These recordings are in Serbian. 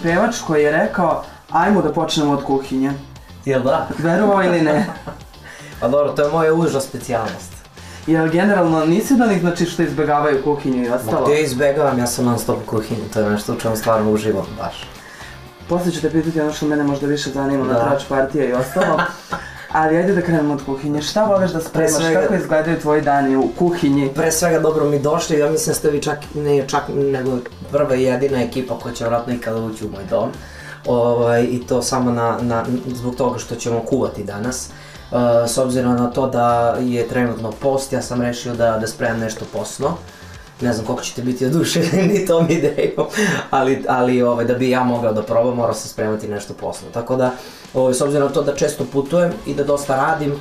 pevač koji je rekao ajmo da počnemo od kuhinje. Jel da? Verovao ili ne? Pa dobro, to je moja uža specijalnost. Jel generalno nisi od onih znači što izbjegavaju kuhinju i ostalo? Gdje izbjegavam, ja sam non stop u kuhinju, to je nešto u čemu stvarno uživam baš. Poslije ću te pitati ono što mene možda više zanima na trač partije i ostalo. Ali ajde da krenemo od kuhinje. Šta voliš da spremaš? Kako izgledaju tvoji dani u kuhinji? Pre svega dobro mi došli, ja mislim da ste vi nego prva i jedina ekipa koja će vjerojatno ikada ući u moj dom. I to samo zbog toga što ćemo kuvati danas. S obzirom na to da je trenutno post, ja sam rešio da spremam nešto posno. Ne znam koliko ćete biti oduševljeni tom idejom, ali da bi ja mogao da probam, morao sam spremati nešto posno. Tako da, s obzirom na to da često putujem i da dosta radim,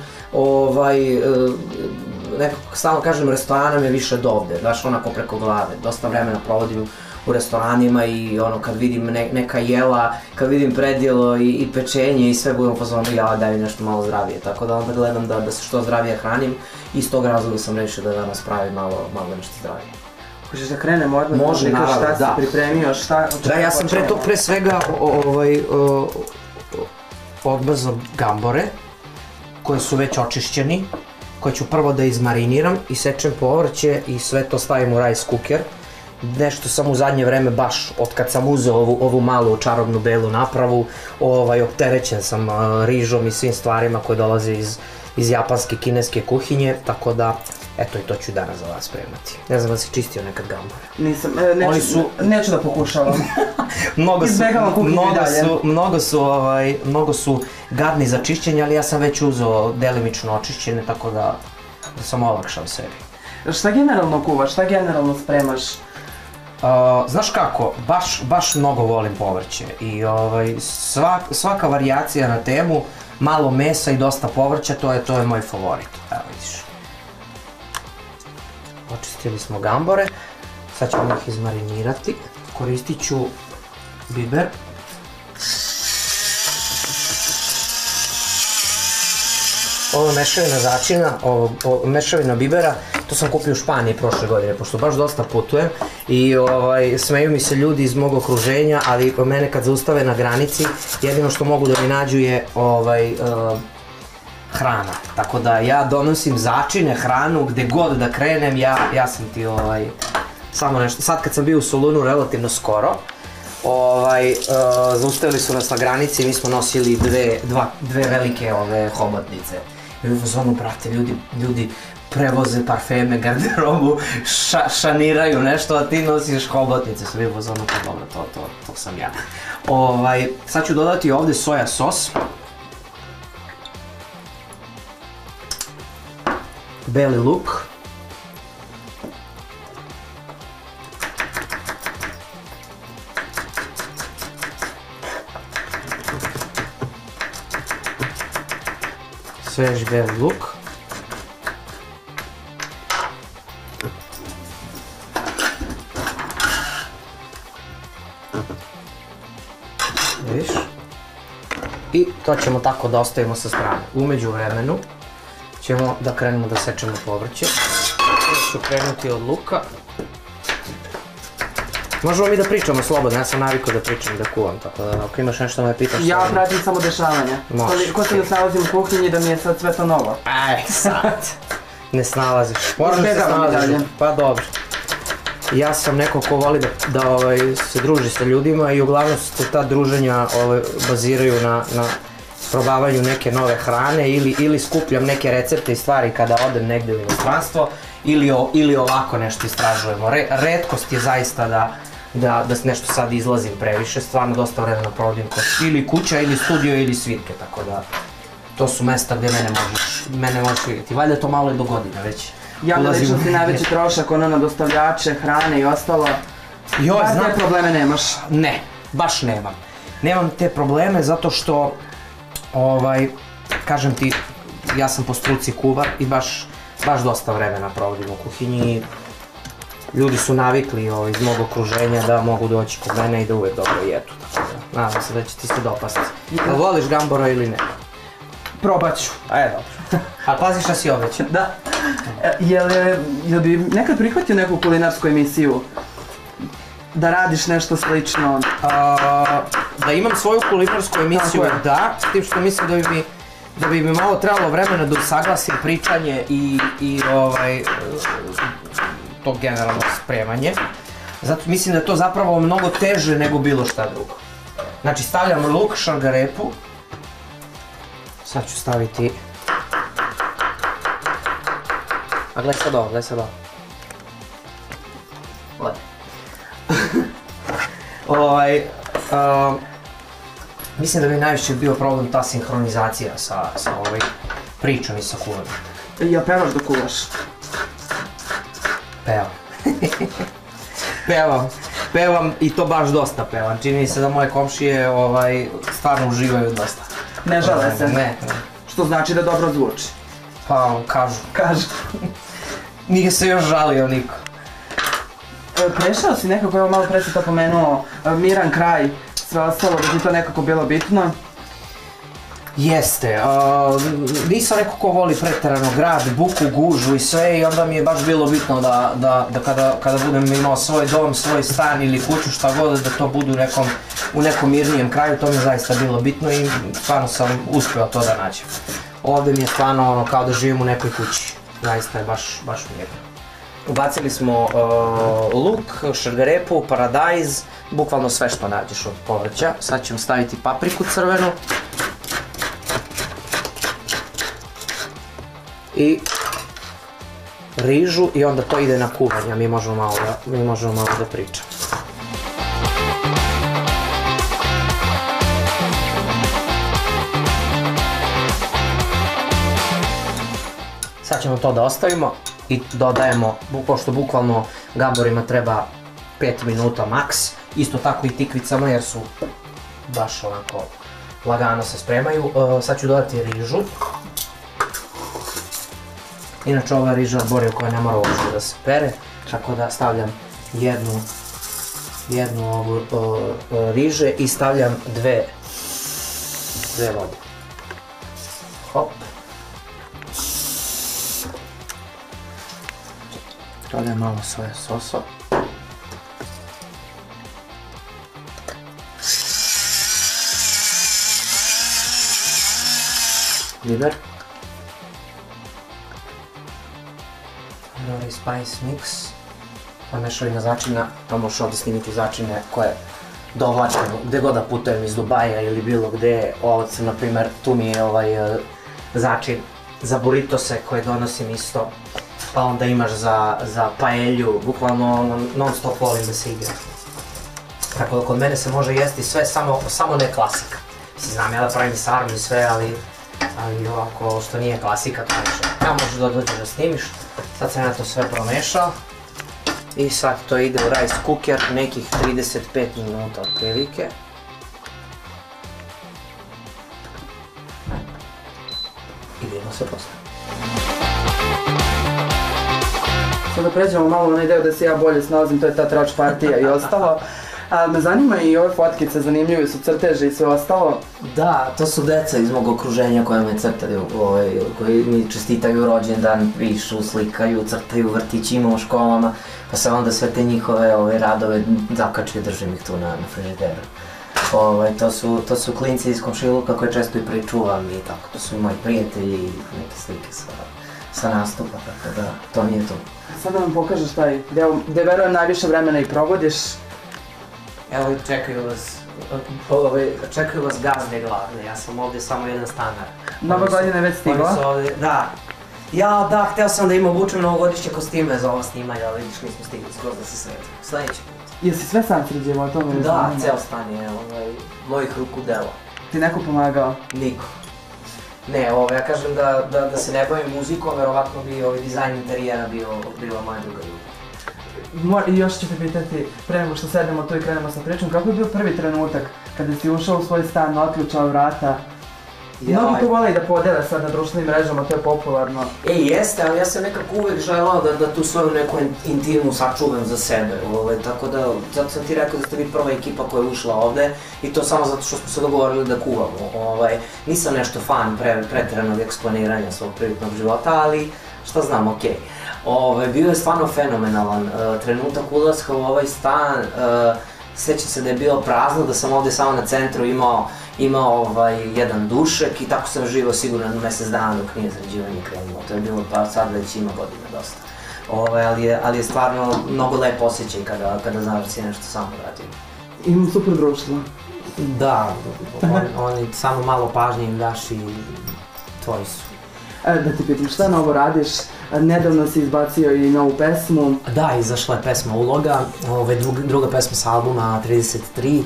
nekako stalno kažem restorana me više do ovde, baš onako preko glave. Dosta vremena provodim u restoranima i kad vidim neka jela, kad vidim predjelo i pečenje i sve budem pozvano ja daju nešto malo zdravije. Tako da onda gledam da se što zdravije hranim i iz tog razloga sam rešio da danas pravim malo nešto zdravije. Hoćeš da krenemo odmah? Može, naravno, da. Šta si pripremio, šta? Da, ja sam pre svega odmrzao gambore koje su već očišćeni, koje ću prvo da izmariniram, isečem povrće i sve to stavim u rice cooker. Nešto sam u zadnje vreme baš, otkad sam uzeo ovu malu čarobnu belu napravu, opterećen sam rižom i svim stvarima koje dolaze iz japanske, kineske kuhinje, tako da, eto i to ću danas za vas spremati. Ne znam da si čistio nekad gambore. Nisam, neću da pokušavam. Mnogo su gadni za čišćenje, ali ja sam već uzeo delimično očišćene, tako da sam olakšao sebi. Šta generalno kuvaš, šta generalno spremaš? Znaš kako, baš mnogo volim povrće i svaka varijacija na temu, malo mesa i dosta povrća, to je moj favorit. Evo vidiš. Očistili smo gambore, sad ćemo ih izmarinirati. Koristit ću biber. Ovo je mešavina začina, mešavina bibera, to sam kupio u Španiji prošle godine, pošto baš dosta putujem i smeju mi se ljudi iz mog okruženja, ali mene kad zaustave na granici, jedino što mogu da mi nađu je hrana. Tako da ja donosim začine, hranu, gde god da krenem, ja sam ti samo nešto. Sad kad sam bio u Solunu relativno skoro, zaustavili su nas na granici i mi smo nosili dve velike hobotnice. I u fazonu, brate, ljudi prevoze parfeme, garderobu, šaniraju nešto, a ti nosiš hobotnice. Sam bio u fazonu, pa dobro, to sam ja. Sad ću dodati ovde soja sos. Beli luk. Svež beli luk. Viš? I to ćemo tako da ostavimo sa strane. U međuvremenu ćemo da krenemo da sečemo povrće. Ja ću krenuti od luka. Možemo mi da pričamo slobodno, ja sam navikao da pričam i da kuvam, tako da ako imaš nešto da me pitaš... Ja pratim samo dešavanja. Ko se ne snalazim u kuhinji da mi je sad sve to novo? Aj, sad. Ne snalaziš. Moram da se snalaziš. Pa dobro. Ja sam neko ko voli da se druži sa ljudima i uglavnom se ta druženja baziraju na probavanju neke nove hrane ili skupljam neke recepte i stvari kada odem negde u inostranstvo ili ovako nešto istražujemo. Retkost je zaista da nešto sad izlazim previše, stvarno dosta vremena provodim kod ili kuća ili studio ili svirke, tako da to su mesta gde mene možeš vidjeti. Valjda je to malo i do godine već. Javna ličnost je najveći trošak, na dostavljače, hrane i ostalo. Bar te probleme nemaš? Ne, baš nemam. Nemam te probleme zato što, kažem ti, ja sam po struci kuvar i baš dosta vremena provodim u kuhinji. Ljudi su navikli iz mog okruženja da mogu doći kod mene i da uvek dobro jedu. Nadam se da će ti se dopasti. Voliš gambora ili ne? Probat ću. Dobro. A pazi šta si obećao. Da. Jel bi nekad prihvatio neku kulinarsku emisiju? da radiš nešto slično? Da imam svoju kulinarsku emisiju, da, s tim što mislim da bi mi malo trebalo vremena da usaglasim pričanje i to generalno spremanje. Zato mislim da je to zapravo mnogo teže nego bilo šta drugo. Znači stavljam luk, šargarepu. Sad ću staviti... A gledaj sad ovo, gledaj sad ovo. Mislim da bi najviše bio problem ta sinhronizacija sa pričom i sa kuvanjem. Jel pevaš dok kuvaš? Pevam i to baš dosta pevam. Čini mi se da moje komšije stvarno uživaju dosta. Ne žale se? Ne. Što znači da dobro zvuči? Pa, kažu. Nije se još žalio niko. Prešao si nekako, evo malo pre si to pomenuo, miran kraj, sve ostalo, da ti to nekako bilo bitno? Jeste, nisam neko ko voli preterano grad, buku, gužu i sve i onda mi je baš bilo bitno da kada budem imao svoj dom, svoj stan ili kuću, šta god, da to budu u nekom mirnijem kraju, to mi je zaista bilo bitno i stvarno sam uspeo to da nađem. Ovdje mi je stvarno kao da živim u nekoj kući, zaista je baš mirno. Ubacili smo luk, šargarepu, paradajz, bukvalno sve što nađeš od povrća. Sad ćemo staviti papriku crvenu. I rižu i onda to ide na kuvanje, a mi možemo malo da pričamo. Sad ćemo to da ostavimo i dodajemo, pošto bukvalno gamborima treba 5 minuta maks, isto tako i tikvicama jer su baš onako lagano se spremaju. Sad ću dodati rižu. Inače ova riža arborija koja ne mora uopšte da se pere, tako da stavljam jednu ovu riže i stavljam dve vode. Hop. Stavljam malo soja sosa. Biber. Nori spice mix. Pa mešavina začina, pa možeš ovdje snimiti začine koje dovlačim gdje god da putujem iz Dubaja ili bilo gdje. Ovdje sam, na primjer, tu mi je začin za buritose koje donosim isto. Pa onda imaš za paelju, bukvalno non stop volim da se igra. Tako da kod mene se može jesti sve, samo ne klasika. Znam ja da pravim sarmu i sve, ali ovako što nije klasika, to nešto. Ja možeš da dođeš da snimiš. Sad sam ja to sve promešao. I sad to ide u rice cooker nekih 35 minuta otprilike. Idemo se postaviti. Sada pređemo malo na ideju da se ja bolje snalazim, to je ta trač partija i ostalo. Ali me zanima i ove fotkice, zanimljive su crteže i sve ostalo. Da, to su deca iz mog okruženja koja me crtaju, koji mi čestitaju rođendan, pišu, slikaju, crtaju vrtićima u školama, pa sam onda sve te njihove radove zakačio, držim ih tu na frižideru. To su klinci iz komšiluka koje često i pričuvam i tako, to su i moji prijatelji i neke slike sa nastupa, tako da to mi je to. Sad da nam pokažeš taj deo gde verujem najviše vremena i provodiš. Evo čekaju vas gazde glavne, ja sam ovdje samo jedan stanar. Nova godina je već stigla? Da. Da, hteo sam da im obučem novogodišnje kostime za ovo snimanje, ali vidiš nismo stigli skroz da se sređemo. Sljedeći put. Jesi sve sam sređemo o tome? Da, ceo stan je mojih ruku dela. Ti neko pomagao? Niko. Ne, ja kažem da se ne bavim muzikom, verovatno bi dizajn interijera bila moja druga ljubav. I još ću te pitati, pre nego što sedemo tu i krenemo sa pričom, kako je bio prvi trenutak kada si ušao u svoj stan, otključao vrata? Mnogi to vole i da podele sad na društvenim mrežama, to je popularno. Jeste, ali ja sam nekako uvek želao da tu svoju neku intimu sačuvam za sebe, tako da, zato sam ti rekao da ste vi prva ekipa koja je ušla ovde i to samo zato što smo se dogovorili da kuvamo. Nisam nešto fan pretjeranog eksponiranja svog privatnog života, ali šta znam, okej. Bio je stvarno fenomenalan. Trenutak ulaska u ovaj stan, sjećam se da je bilo prazno, da sam ovdje samo na centru imao jedan dušek i tako sam živao sigurno mjesec dana dok nije zarađivanje krenulo. To je bilo pa sad već ima godina dosta. Ali je stvarno mnogo lep osjećaj kada znaš da si nešto samo radio. Imam super društvo. Da, oni samo malo pažnje im daš i tvoji su. Da ti pitam, šta novo radiš? Nedavno si izbacio i novu pesmu. Da, izašla je pesma Uloga, druga pesma s albuma 33,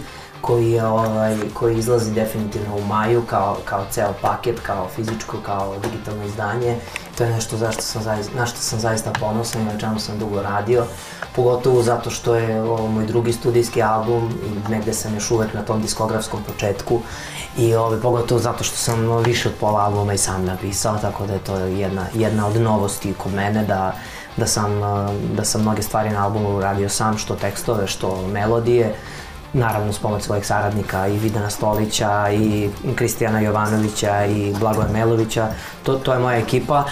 koji izlazi definitivno u maju kao ceo paket, kao fizičko, kao digitalno izdanje. To je nešto na što sam zaista ponosan i na čemu sam dugo radio. Pogotovo zato što je ovo moj drugi studijski album i negde sam još uvek na tom diskografskom početku. I pogotovo zato što sam više od pola albuma i sam napisao, tako da je to jedna od novosti kod mene da sam mnoge stvari na albumu uradio sam, što tekstove, što melodije. Naravno s pomoć svojih saradnika i Vidana Stolića i Kristijana Jovanovića i Blagoja Melovića. To je moja ekipa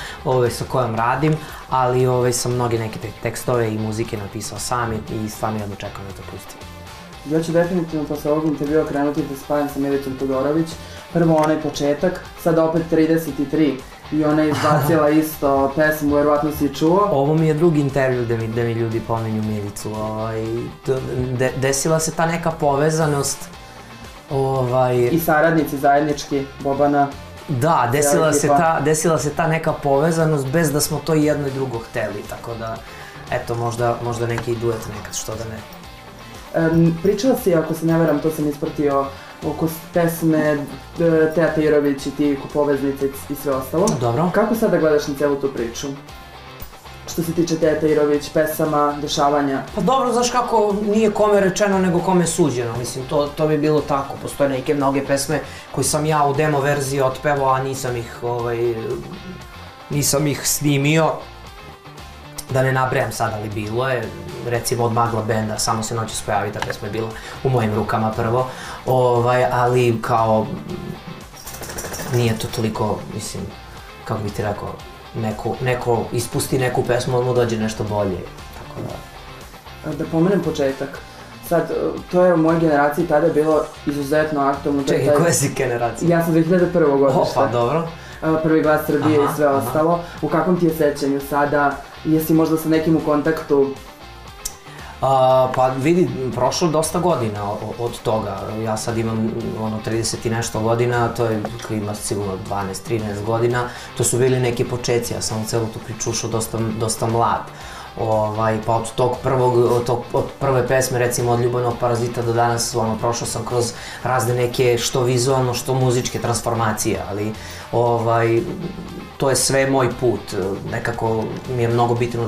sa kojom radim, ali sam mnoge neke tekstove i muzike napisao sam i stvarno jedno čekam da to pustim. Ja ću definitivno posle ovog intervjua krenuti da spajam sa Milicom Todorović. Prvo onaj početak, sad opet 33 i ona je izbacila isto pesmu, verovatno si čuo. Ovo mi je drugi intervju gde mi ljudi pominju Milicu. Desila se ta neka povezanost. I saradnici zajednički, Bobana. Da, desila se ta neka povezanost bez da smo to jedno i drugo hteli, tako da, eto, možda neki duet nekad, što da ne. Pričala si, ako se ne veram, to sam ispratio, oko pesme Teja Tirović i ti poveznice i sve ostalo. Dobro. Kako sada gledaš na celu tu priču? Što se tiče Teja Tirović, pesama, dešavanja? Pa dobro, znaš kako, nije kome rečeno nego kome suđeno, mislim, to bi bilo tako. Postoje neke mnoge pesme koje sam ja u demo verziji otpevao, a nisam ih snimio. Da ne nabrajam sad, ali bilo je, recimo od Magla benda, Samo se noću spojavi, ta pesma je bila u mojim rukama prvo, ali kao, nije to toliko, mislim, kako bi ti rekao, neko ispusti neku pesmu, ali mu dođe nešto bolje, tako da. Da pomenem početak, sad, to je u mojoj generaciji tada bilo izuzetno aktualno. Čekaj, koja si generacija? Ja sam 2001. godište. Pa dobro. Prvi glas Srbije i sve ostalo. U kakvom ti je sećanju sada? Jesi možda sa nekim u kontaktu? Pa vidi, prošlo dosta godina od toga. Ja sad imam 30 i nešto godina, to je ima sigurno 12-13 godina. To su bili neki početci, ja sam u celu tu priču ušao dosta mlad. Pa od prve pesme, recimo od Ljubavnog parazita do danas, prošao sam kroz razne neke što vizualno, što muzičke transformacije, ali to je sve moj put. Nekako mi je mnogo bitno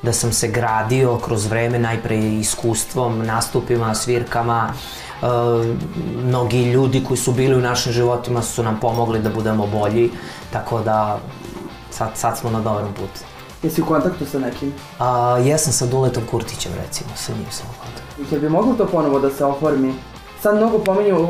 da sam se gradio kroz vreme, najpre iskustvom, nastupima, svirkama. Mnogi ljudi koji su bili u našim životima su nam pomogli da budemo bolji, tako da sad smo na dobrom putu. Jesi u kontaktu sa nekim? Jesam sa Duletom Kurtićem, recimo, sa njim sam u kontaktu. Jel bi moglo to ponovo da se oformi? Sad mnogo pominju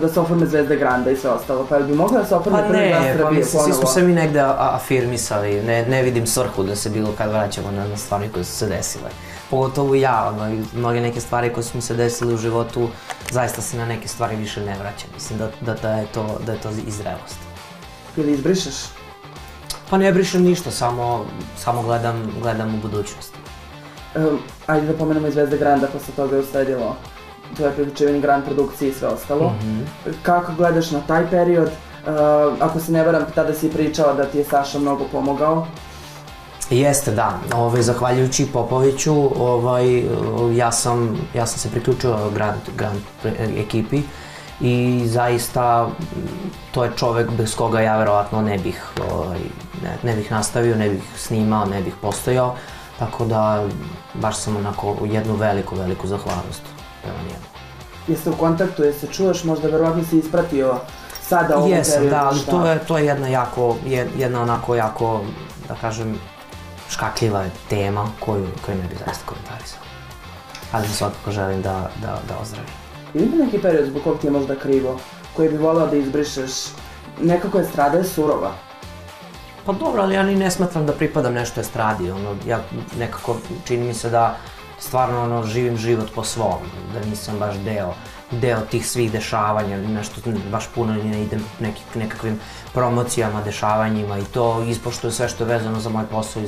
da se oforme Zvezde Granda i sve ostalo, pa jel bi moglo da se oforme Prvi glas Srbije ponovo? Svi smo se mi negde afirmisali, ne vidim svrhu da se bilo kad vraćamo na stvari koje su se desile. Pogotovo ja, mnoge neke stvari koje su mi se desile u životu, zaista se na neke stvari više ne vraćam. Mislim da je to iz zrelosti. Ili izbrišeš? Pa ne brišem ništa, samo gledam u budućnost. Ajde da pomenemo i Zvezde Granda, posle toga je usledilo tvoje priključivanje Grand produkcije i sve ostalo. Kako gledaš na taj period? Ako se ne varam, tada si pričala da ti je Saša mnogo pomogao. Jeste, da. Zahvaljujući Popoviću, ja sam se priključio Grand ekipi i zaista to je čovek bez koga ja verovatno ne bih nastavio, ne bih snimao, ne bih postojao, tako da baš sam onako jednu veliku zahvalnost prema njemu. Jeste u kontaktu, jeste čuješ, možda verovatno si ispratio sada ovu periodu? Jesam, da, ali to je jedna onako jako, da kažem, škakljiva tema koju ne bih zaista komentarisao. Ali svakako želim da ozdravim. Ima neki period zbog kog ti je možda krivo, koji bi voleo da izbrišeš? Nekako je Strada je surova. Pa dobro, ali ja ni ne smatram da pripadam nešto estradi, ja nekako čini mi se da stvarno živim život po svom, da nisam baš deo tih svih dešavanja, nešto baš puno ne idem nekakvim promocijama, dešavanjima i to ispoštuju sve što je vezano za moj posao i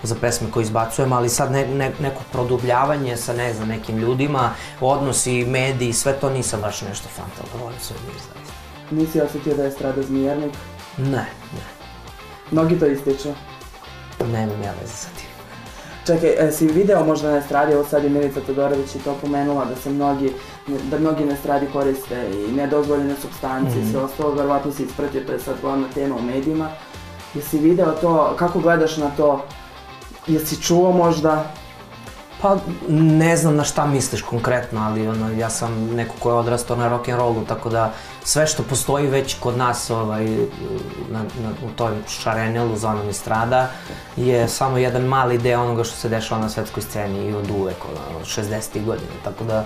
za pesme koje izbacujem, ali sad neko produbljavanje sa ne znam nekim ljudima, odnosi, mediji, sve to nisam baš nešto fantalo, volim sve mir zaista. Nisi osjetio da je estrada zmijernik? Ne. Mnogi to ističu. Nemam ja veze sa tim. Čekaj, si video možda na estradi, ovo sad je Milica Todorović i to pomenula, da mnogi na estradi koriste i nedozvoljene supstance i sve ostalo, verovatno si ispratio, to je sad glavna tema u medijima. Jesi video to, kako gledaš na to, jesi čuo možda? Pa ne znam na šta misliš konkretno, ali ja sam neko ko je odrastao na rock'n'rollu, tako da sve što postoji već kod nas u toj šarenelu zonom estrada je samo jedan mali deo onoga što se dešava na svetskoj sceni i od uvek, od 60. godina, tako da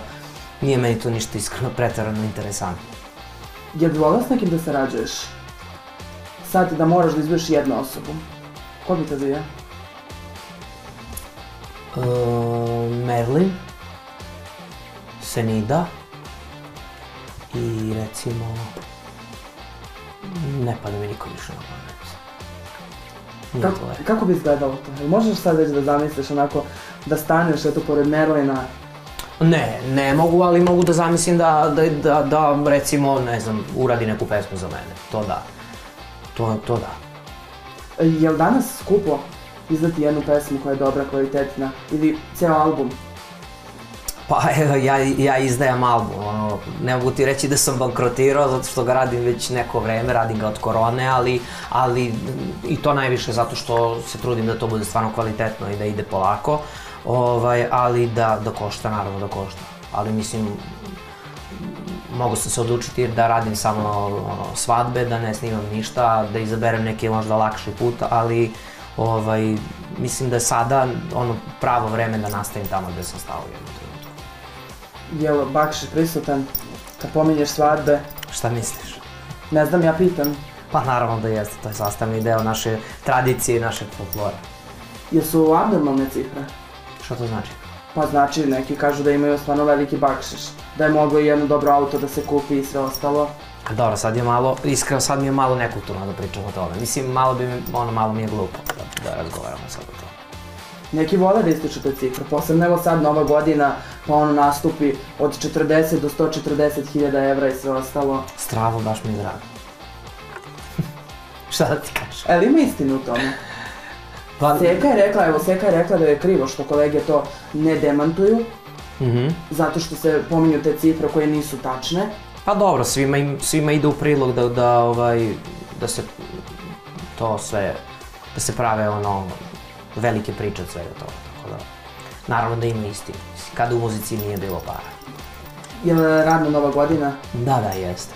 nije meni to ništa iskreno preterano interesantno. Jel bi volao s nekim da sarađuješ? Sad da moraš da izbiješ jednu osobu, ko bi to bio? Merlin, Senida i recimo, ne pada mi niko više na pamet. Kako bi izgledalo to? Možeš sad već da zamisliš onako, da staneš eto pored Merlina? Ne mogu, ali mogu da zamislim da recimo, ne znam, uradi neku pesmu za mene, to da. To da. Jel danas skupo izdati jednu pesmu koja je dobra, kvalitetna, ili ceo album? Pa evo, ja izdajam album, ne mogu ti reći da sam bankrotirao zato što ga radim već neko vreme, radim ga od korone, ali i to najviše zato što se trudim da to bude stvarno kvalitetno i da ide polako, ali da košta, naravno da košta, ali mislim, mogu sam se odlučiti da radim samo svadbe, da ne snimam ništa, da izaberem neki možda lakši put, ali mislim da je sada pravo vreme da nastavim tamo gde sam stao u jednom trenutku. Jel Bakšiš prisutan kad pominješ svadbe? Šta misliš? Ne znam, ja pitam. Pa naravno da jeste, to je sastavni deo naše tradicije i našeg folklora. Jesu abnormalne cifre? Šta to znači? Pa znači, neki kažu da imaju stvarno veliki bakšiš, da je moglo jedno dobro auto da se kupi i sve ostalo. Dobro, sad je malo, iskreno sad mi je malo nekulturno da pričam o tome. Mislim, malo mi je glupo da razgovaramo sad o tome. Neki vole da ističu te cifre, posebno evo sad Nova godina, pa nastupi od 40 do 140.000 evra i sve ostalo. Stravo, baš mi je drago. Šta da ti kažem? Ali ima istinu u tome. Seka je rekla da je krivo što kolege to ne demantuju, zato što se pominju te cifre koje nisu tačne. Pa dobro, svima ide u prilog da se to sve, da se prave velike priče od svega toga, tako da, naravno da ima istinu, kada u muzici nije bilo para. Jel radna Nova godina? Da, jeste.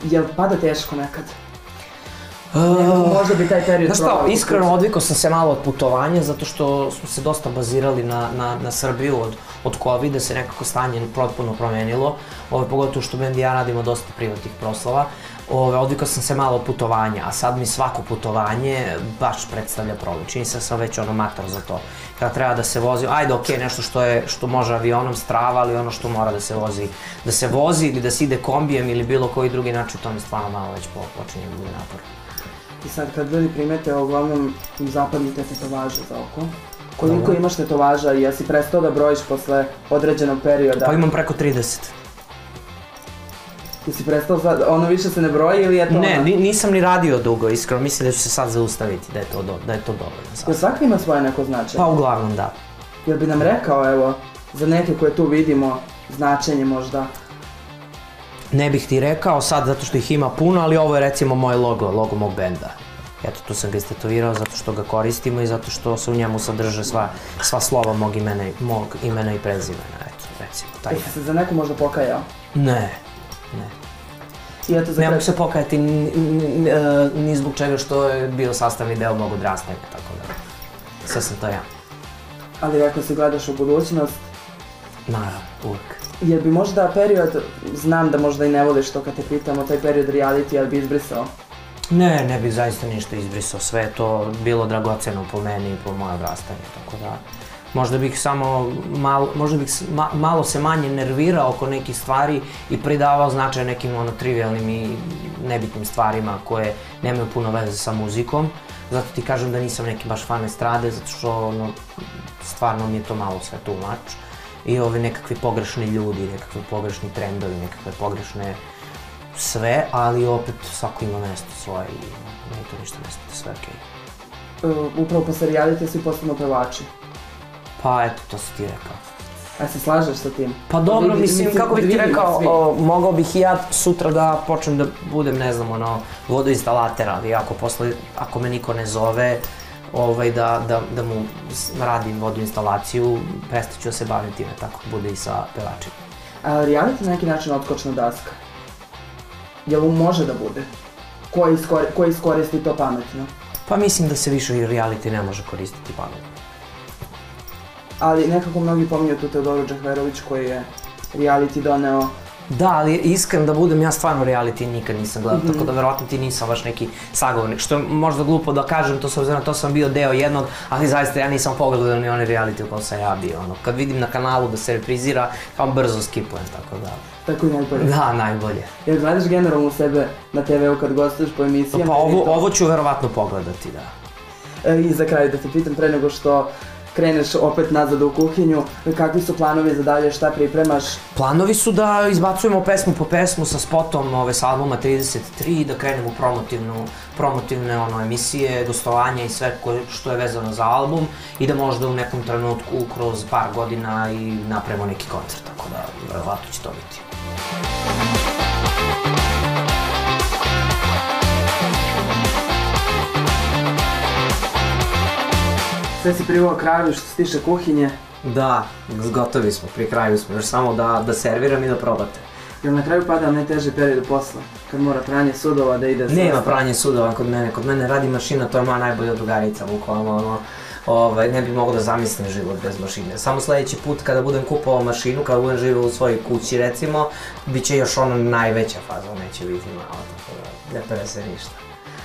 Jel pada teško nekad? Možda bi taj period probao. Znaš šta, iskreno odvikao sam se malo od putovanja zato što smo se dosta bazirali na Srbiju od COVID-a, se nekako stanje potpuno promenilo, pogotovo što bend i ja radimo dosta privatnih proslava. Odvikao sam se malo od putovanja, a sad mi svako putovanje baš predstavlja problem. Čini se da sam već mator za to. Kada treba da se vozi, ajde okej, nešto što može avionom strava, ali ono što mora da se vozi ili da se ide kombijem ili bilo koji drugi način, to mi stvarno malo već počinje da bude napor. I sad kad ljudi primete, uglavnom zapadnite tetovaže za oko. Koliko imaš tetovaža i jesi prestao da brojiš posle određenog perioda? Pa imam preko 30. Jesi prestao sad, više se ne broji ili je to Ne, nisam ni radio dugo, iskreno, mislim da ću se sad zaustaviti, da je to dovoljno. Jel svaki ima svoje neko značenje? Pa uglavnom da. Jel bi nam rekao, evo, za neke koje tu vidimo, značenje možda? Ne bih ti rekao sad zato što ih ima puno, ali ovo je recimo moj logo mog benda. Eto, tu sam ga istetovirao zato što ga koristimo i zato što se u njemu sadrže sva slova mog imena i prezimena, eto, recimo, taj je. Jesi se za neku možda pokajao? Ne. Ne mogu se pokajati ni zbog čega što je bio sastavni deo mog odrastanja, tako da, sve sam to ja. Ali rekao si gledaš u budućnost? Naravno, uvek. Jel bi možda period, znam da možda i ne voliš to kad te pitamo, taj period reality, jel bi izbrisao? Ne bih zaista ništa izbrisao, sve je to bilo dragoceno po meni i po moje odrastanje, tako da možda bih samo malo se manje nervirao oko nekih stvari i pridavao značaj nekim trivialnim i nebitnim stvarima koje nemaju puno veze sa muzikom. Zato ti kažem da nisam neki baš fan estrade, zato što stvarno mi je to malo sve too much. I nekakvi pogrešni ljudi, nekakvi pogrešni trendovi, nekakve pogrešne sve, ali opet svako ima mesto svoje i ne to ništa ne smeta, sve okej. Upravo posle realitija svi postanu pevači. Pa eto, to si ti rekao. A se slažeš sa tim? Pa dobro, mislim, kako bih ti rekao, mogao bih i ja sutra da počnem da budem, ne znam, vodoinstalater, ali ako me niko ne zove, da mu radim vodoinstalaciju, prestaću da se bavim time, tako bude i sa pevačima. A reality na neki način odskočna daska? Jel može da bude? Ko iskoristi to pametno? Pa mislim da se više reality ne može koristiti pametno. Ali nekako mnogi pominju tu Teodoru Džahverović koji je reality doneo. Da, ali iskren da budem, ja stvarno reality nikad nisam gledao, tako da verovatno ti nisam baš neki sagovornik, što je možda glupo da kažem, to s obzirom na to sam bio deo jednog, ali zaista ja nisam pogledao ni onaj reality u kojem sam ja bio, kad vidim na kanalu da se reprizira, kao brzo skipujem, tako da. Tako i najbolje? Da, najbolje. Jer gledaš generalno sebe na TV-u kad gostuješ po emisijama? Pa ovo ću verovatno pogledati, da. I za kraj da te pitam pre nego što kreneš opet nazad u kuhinju, kakvi su planovi za dalje, šta pripremaš? Planovi su da izbacujemo pesmu po pesmu sa spotom sa albuma 33, da krenemo u promotivne emisije, gostovanja i sve što je vezano za album i da možda u nekom trenutku kroz par godina i napravimo neki koncert, tako da verovatno će to biti. Sve si privao kraju što se tiče kuhinje? Da, gotovi smo, pri kraju smo, još samo da serviram i da probate. Jel na kraju pada najteži period posla? Kad mora pranje sudova da ide... Nema pranje sudova kod mene radi mašina, to je moja najbolja drugarica, bukvalno ne bi mogao da zamislim život bez mašine. Samo sledeći put kada budem kupovao mašinu, kada budem živio u svojoj kući recimo, bit će još najveća faza, neće biti malo, tako da ne pere se ništa.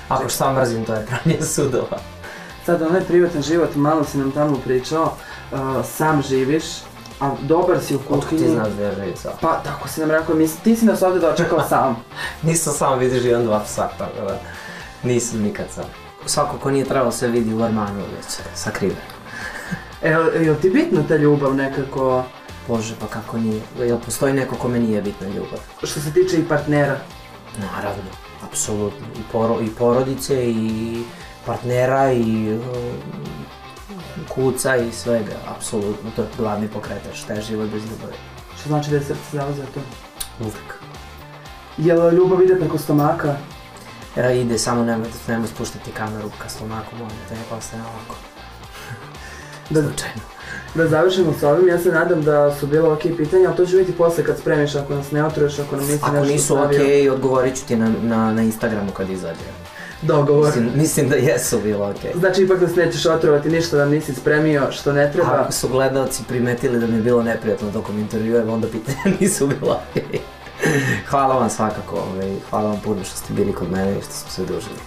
Ako što mrzim, to je pranje sudova. Sad onaj privatan život, malo si nam tamo pričao, sam živiš, a dobar si u kuhinji. Otko ti znaš da ja živim sam? Pa tako si nam rekao, ti si nas ovdje dočekao sam. Nisam sam, vidiš, živim 2 psa, tako da nisam nikad sam. Svako ko nije trebalo se vidi u Armanu već sakriven. Jel ti bitna ta ljubav nekako? Bože, pa kako nije? Jel postoji neko kome nije bitna ljubav? Što se tiče i partnera? Naravno, apsolutno. I porodice, i partnera, i kuca, i svega. Apsolutno, to je glavni pokretač, šta je život bez ljubavi. Što znači da je srce zelo za to? Uvijek. Jel ljubav ide preko stomaka? Ide, samo nemoj spuštati kameru ka stomaku, molim te, ne postane ovako. Slučajno. Da završimo s ovim, ja se nadam da su bilo okej pitanja, ali to ću vidjeti posle kad spremiš, ako nas ne otruješ, ako nam nisi nešto stavio. Ako nisu okej, odgovorit ću ti na Instagramu kad izađe. Dogovor. Mislim da jesu bilo okej. Znači ipak da se nećeš otrovati ništa da nisi spremio što ne treba. Ako su gledalci primetili da mi je bilo neprijatno tokom intervjua, onda pitanja nisu bilo okej. Hvala vam svakako, hvala vam puno što ste bili kod mene i što smo se družili.